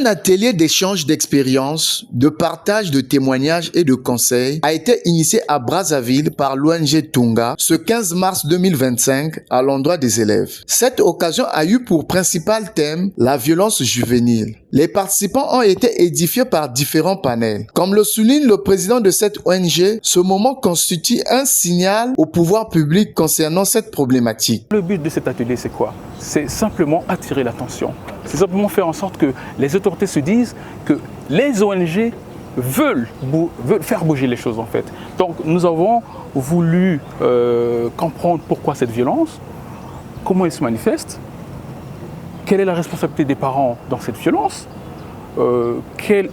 Un atelier d'échange d'expériences, de partage de témoignages et de conseils a été initié à Brazzaville par l'ONG Tunga ce 15 mars 2025 à l'endroit des élèves. Cette occasion a eu pour principal thème la violence juvénile. Les participants ont été édifiés par différents panels. Comme le souligne le président de cette ONG, ce moment constitue un signal au pouvoir public concernant cette problématique. Le but de cet atelier, c'est quoi? C'est simplement attirer l'attention. C'est simplement faire en sorte que les autorités se disent que les ONG veulent faire bouger les choses en fait. Donc nous avons voulu comprendre pourquoi cette violence, comment elle se manifeste, quelle est la responsabilité des parents dans cette violence, quel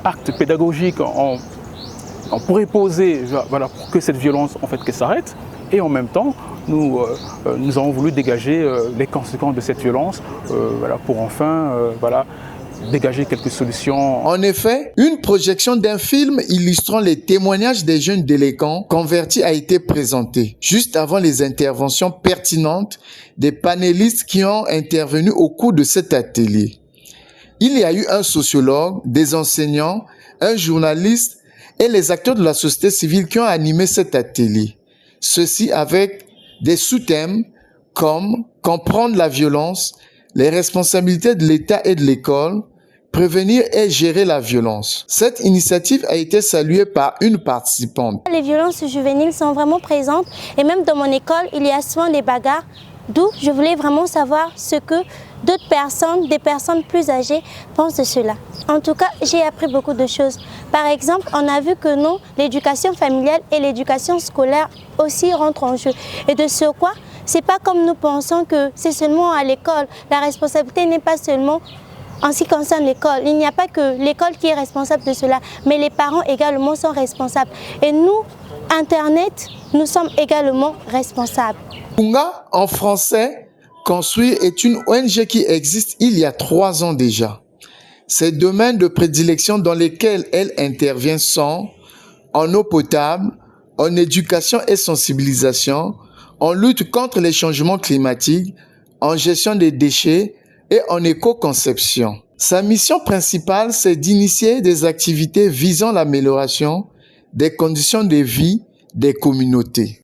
acte pédagogique on pourrait poser pour que cette violence en fait qu'elle s'arrête. Et en même temps, nous avons voulu dégager les conséquences de cette violence pour enfin dégager quelques solutions. En effet, une projection d'un film illustrant les témoignages des jeunes délinquants convertis a été présentée, juste avant les interventions pertinentes des panélistes qui ont intervenu au cours de cet atelier. Il y a eu un sociologue, des enseignants, un journaliste et les acteurs de la société civile qui ont animé cet atelier. Ceci avec des sous-thèmes comme comprendre la violence, les responsabilités de l'État et de l'école, prévenir et gérer la violence. Cette initiative a été saluée par une participante. Les violences juvéniles sont vraiment présentes et même dans mon école, il y a souvent des bagarres. D'où je voulais vraiment savoir ce que d'autres personnes, des personnes plus âgées, pensent de cela. En tout cas, j'ai appris beaucoup de choses. Par exemple, on a vu que non, l'éducation familiale et l'éducation scolaire aussi rentrent en jeu. Et de ce quoi, c'est pas comme nous pensons que c'est seulement à l'école. La responsabilité n'est pas seulement en ce qui concerne l'école. Il n'y a pas que l'école qui est responsable de cela, mais les parents également sont responsables. Et nous, Internet, nous sommes également responsables. Tunga, en français, Construire est une ONG qui existe il y a 3 ans déjà. Ses domaines de prédilection dans lesquels elle intervient sont en eau potable, en éducation et sensibilisation, en lutte contre les changements climatiques, en gestion des déchets et en éco-conception. Sa mission principale, c'est d'initier des activités visant l'amélioration des conditions de vie des communautés.